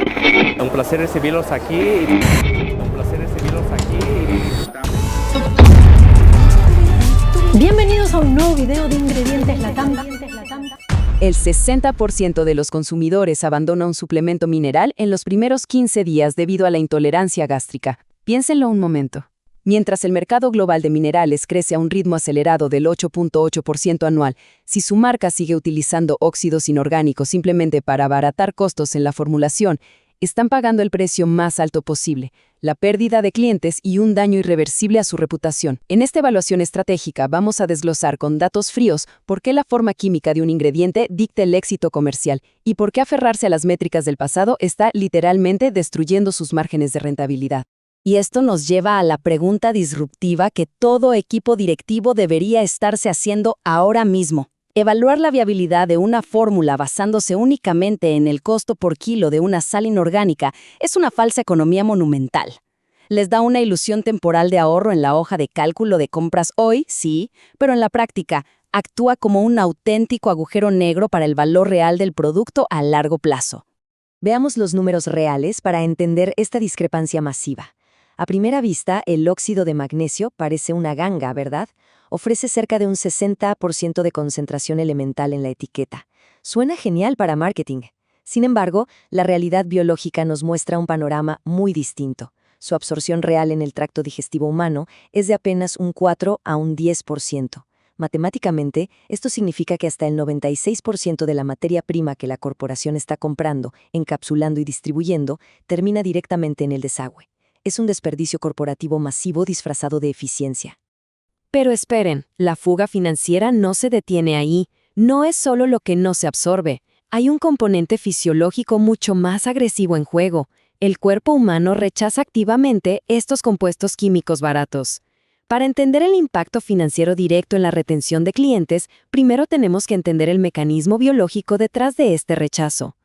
Un placer recibirlos aquí. Un placer recibirlos aquí. Bienvenidos a un nuevo video de Ingredientes Latam. El 60% de los consumidores abandona un suplemento mineral en los primeros 15 días debido a la intolerancia gástrica. Piénsenlo un momento. Mientras el mercado global de minerales crece a un ritmo acelerado del 8.8% anual, si su marca sigue utilizando óxidos inorgánicos simplemente para abaratar costos en la formulación, están pagando el precio más alto posible, la pérdida de clientes y un daño irreversible a su reputación. En esta evaluación estratégica vamos a desglosar con datos fríos por qué la forma química de un ingrediente dicta el éxito comercial y por qué aferrarse a las métricas del pasado está literalmente destruyendo sus márgenes de rentabilidad. Y esto nos lleva a la pregunta disruptiva que todo equipo directivo debería estarse haciendo ahora mismo. Evaluar la viabilidad de una fórmula basándose únicamente en el costo por kilo de una sal inorgánica es una falsa economía monumental. Les da una ilusión temporal de ahorro en la hoja de cálculo de compras hoy, sí, pero en la práctica actúa como un auténtico agujero negro para el valor real del producto a largo plazo. Veamos los números reales para entender esta discrepancia masiva. A primera vista, el óxido de magnesio parece una ganga, ¿verdad? Ofrece cerca de un 60% de concentración elemental en la etiqueta. Suena genial para marketing. Sin embargo, la realidad biológica nos muestra un panorama muy distinto. Su absorción real en el tracto digestivo humano es de apenas un 4 a un 10%. Matemáticamente, esto significa que hasta el 96% de la materia prima que la corporación está comprando, encapsulando y distribuyendo, termina directamente en el desagüe. Es un desperdicio corporativo masivo disfrazado de eficiencia. Pero esperen, la fuga financiera no se detiene ahí. No es solo lo que no se absorbe. Hay un componente fisiológico mucho más agresivo en juego. El cuerpo humano rechaza activamente estos compuestos químicos baratos. Para entender el impacto financiero directo en la retención de clientes, primero tenemos que entender el mecanismo biológico detrás de este rechazo.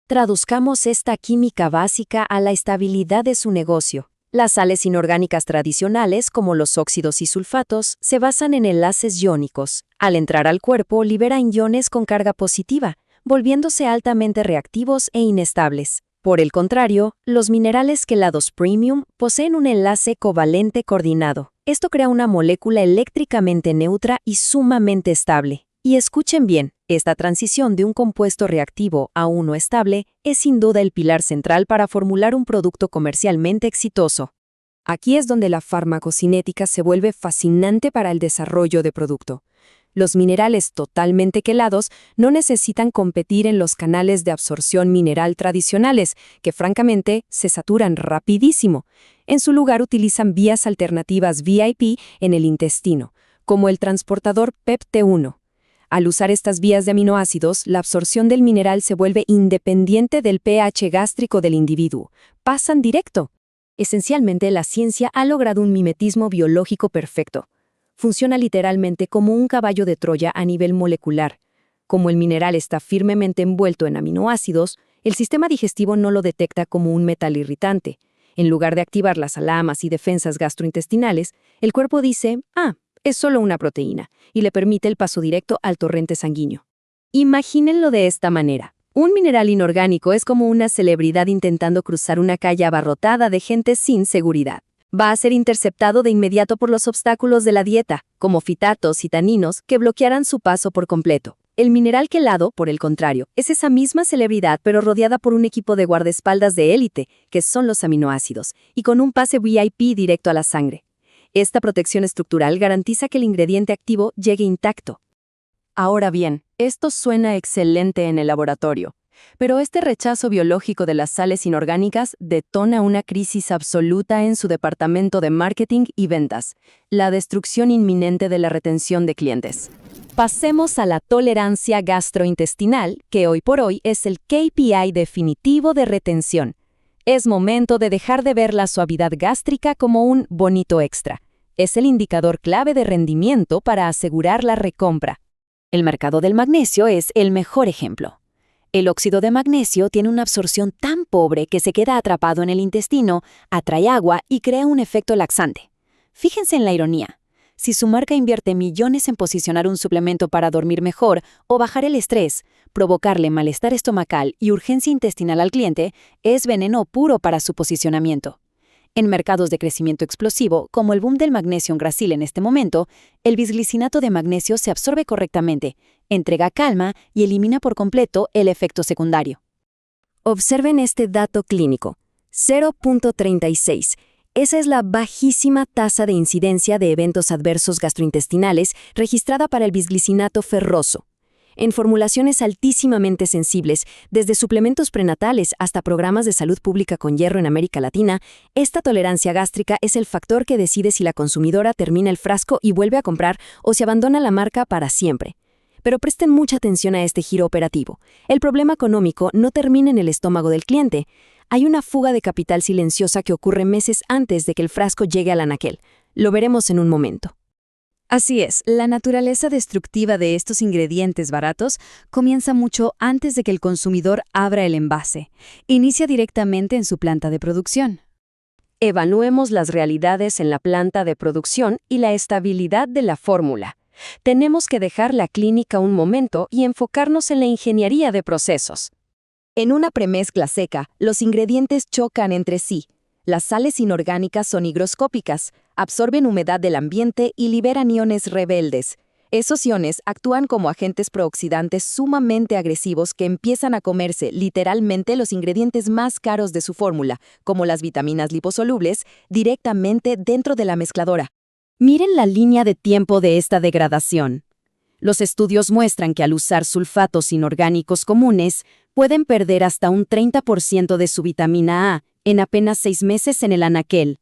Traduzcamos esta química básica a la estabilidad de su negocio. Las sales inorgánicas tradicionales, como los óxidos y sulfatos, se basan en enlaces iónicos. Al entrar al cuerpo, liberan iones con carga positiva, volviéndose altamente reactivos e inestables. Por el contrario, los minerales quelados premium poseen un enlace covalente coordinado. Esto crea una molécula eléctricamente neutra y sumamente estable. Y escuchen bien, esta transición de un compuesto reactivo a uno estable es sin duda el pilar central para formular un producto comercialmente exitoso. Aquí es donde la farmacocinética se vuelve fascinante para el desarrollo de producto. Los minerales totalmente quelados no necesitan competir en los canales de absorción mineral tradicionales, que francamente se saturan rapidísimo. En su lugar utilizan vías alternativas VIP en el intestino, como el transportador PEPT1. Al usar estas vías de aminoácidos, la absorción del mineral se vuelve independiente del pH gástrico del individuo. Pasan directo. Esencialmente, la ciencia ha logrado un mimetismo biológico perfecto. Funciona literalmente como un caballo de Troya a nivel molecular. Como el mineral está firmemente envuelto en aminoácidos, el sistema digestivo no lo detecta como un metal irritante. En lugar de activar las alamas y defensas gastrointestinales, el cuerpo dice, es solo una proteína, y le permite el paso directo al torrente sanguíneo. Imagínenlo de esta manera. Un mineral inorgánico es como una celebridad intentando cruzar una calle abarrotada de gente sin seguridad. Va a ser interceptado de inmediato por los obstáculos de la dieta, como fitatos y taninos, que bloquearán su paso por completo. El mineral quelado, por el contrario, es esa misma celebridad pero rodeada por un equipo de guardaespaldas de élite, que son los aminoácidos, y con un pase VIP directo a la sangre. Esta protección estructural garantiza que el ingrediente activo llegue intacto. Ahora bien, esto suena excelente en el laboratorio, pero este rechazo biológico de las sales inorgánicas detona una crisis absoluta en su departamento de marketing y ventas, la destrucción inminente de la retención de clientes. Pasemos a la tolerancia gastrointestinal, que hoy por hoy es el KPI definitivo de retención. Es momento de dejar de ver la suavidad gástrica como un bonito extra. Es el indicador clave de rendimiento para asegurar la recompra. El mercado del magnesio es el mejor ejemplo. El óxido de magnesio tiene una absorción tan pobre que se queda atrapado en el intestino, atrae agua y crea un efecto laxante. Fíjense en la ironía. Si su marca invierte millones en posicionar un suplemento para dormir mejor o bajar el estrés, provocarle malestar estomacal y urgencia intestinal al cliente, es veneno puro para su posicionamiento. En mercados de crecimiento explosivo, como el boom del magnesio en Brasil en este momento, el bisglicinato de magnesio se absorbe correctamente, entrega calma y elimina por completo el efecto secundario. Observen este dato clínico, 0.36. Esa es la bajísima tasa de incidencia de eventos adversos gastrointestinales registrada para el bisglicinato ferroso. En formulaciones altísimamente sensibles, desde suplementos prenatales hasta programas de salud pública con hierro en América Latina, esta tolerancia gástrica es el factor que decide si la consumidora termina el frasco y vuelve a comprar o si abandona la marca para siempre. Pero presten mucha atención a este giro operativo. El problema económico no termina en el estómago del cliente. Hay una fuga de capital silenciosa que ocurre meses antes de que el frasco llegue al anaquel. Lo veremos en un momento. Así es, la naturaleza destructiva de estos ingredientes baratos comienza mucho antes de que el consumidor abra el envase. Inicia directamente en su planta de producción. Evaluemos las realidades en la planta de producción y la estabilidad de la fórmula. Tenemos que dejar la clínica un momento y enfocarnos en la ingeniería de procesos. En una premezcla seca, los ingredientes chocan entre sí. Las sales inorgánicas son higroscópicas, absorben humedad del ambiente y liberan iones rebeldes. Esos iones actúan como agentes prooxidantes sumamente agresivos que empiezan a comerse literalmente los ingredientes más caros de su fórmula, como las vitaminas liposolubles, directamente dentro de la mezcladora. Miren la línea de tiempo de esta degradación. Los estudios muestran que al usar sulfatos inorgánicos comunes, pueden perder hasta un 30% de su vitamina A en apenas 6 meses en el anaquel.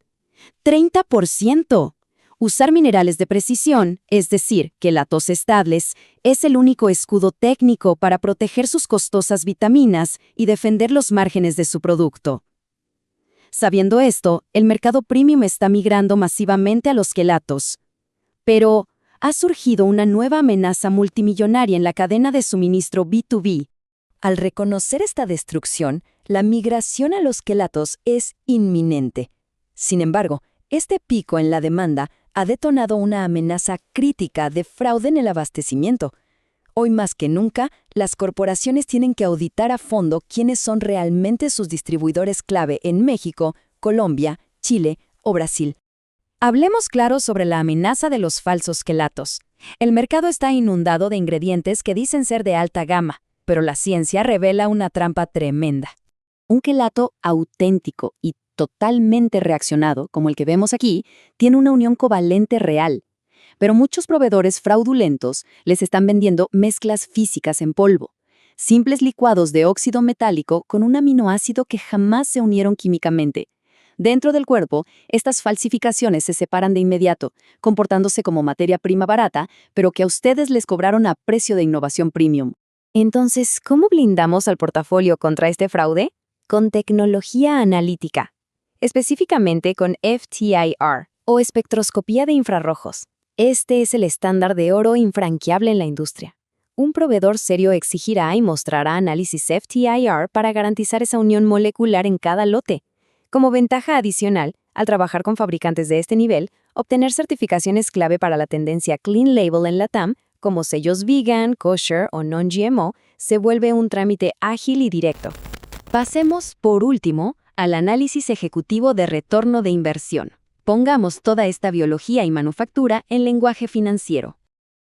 ¡30%! Usar minerales de precisión, es decir, quelatos estables, es el único escudo técnico para proteger sus costosas vitaminas y defender los márgenes de su producto. Sabiendo esto, el mercado premium está migrando masivamente a los quelatos. Pero ha surgido una nueva amenaza multimillonaria en la cadena de suministro B2B. Al reconocer esta destrucción, la migración a los quelatos es inminente. Sin embargo, este pico en la demanda ha detonado una amenaza crítica de fraude en el abastecimiento. Hoy más que nunca, las corporaciones tienen que auditar a fondo quiénes son realmente sus distribuidores clave en México, Colombia, Chile o Brasil. Hablemos claro sobre la amenaza de los falsos quelatos. El mercado está inundado de ingredientes que dicen ser de alta gama, pero la ciencia revela una trampa tremenda. Un quelato auténtico y totalmente reaccionado, como el que vemos aquí, tiene una unión covalente real. Pero muchos proveedores fraudulentos les están vendiendo mezclas físicas en polvo, simples licuados de óxido metálico con un aminoácido que jamás se unieron químicamente. Dentro del cuerpo, estas falsificaciones se separan de inmediato, comportándose como materia prima barata, pero que a ustedes les cobraron a precio de innovación premium. Entonces, ¿cómo blindamos al portafolio contra este fraude? Con tecnología analítica, específicamente con FTIR, o espectroscopía de infrarrojos. Este es el estándar de oro infranqueable en la industria. Un proveedor serio exigirá y mostrará análisis FTIR para garantizar esa unión molecular en cada lote. Como ventaja adicional, al trabajar con fabricantes de este nivel, obtener certificaciones clave para la tendencia Clean Label en LATAM, como sellos vegan, kosher o non-GMO, se vuelve un trámite ágil y directo. Pasemos, por último, al análisis ejecutivo de retorno de inversión. Pongamos toda esta biología y manufactura en lenguaje financiero.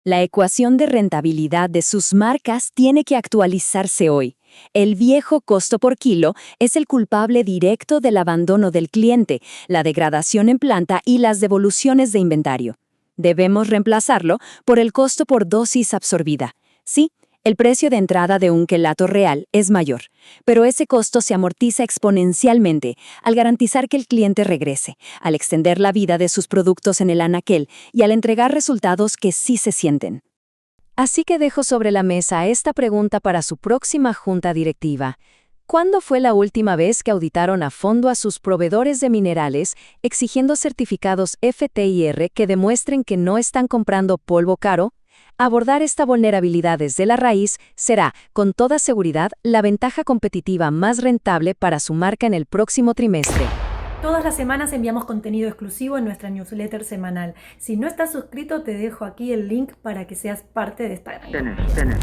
La ecuación de rentabilidad de sus marcas tiene que actualizarse hoy. El viejo costo por kilo es el culpable directo del abandono del cliente, la degradación en planta y las devoluciones de inventario. Debemos reemplazarlo por el costo por dosis absorbida. Sí, el precio de entrada de un quelato real es mayor, pero ese costo se amortiza exponencialmente al garantizar que el cliente regrese, al extender la vida de sus productos en el anaquel y al entregar resultados que sí se sienten. Así que dejo sobre la mesa esta pregunta para su próxima junta directiva. ¿Cuándo fue la última vez que auditaron a fondo a sus proveedores de minerales exigiendo certificados FTIR que demuestren que no están comprando polvo caro? Abordar esta vulnerabilidad desde la raíz será, con toda seguridad, la ventaja competitiva más rentable para su marca en el próximo trimestre. Todas las semanas enviamos contenido exclusivo en nuestra newsletter semanal. Si no estás suscrito, te dejo aquí el link para que seas parte de esta gran comunidad.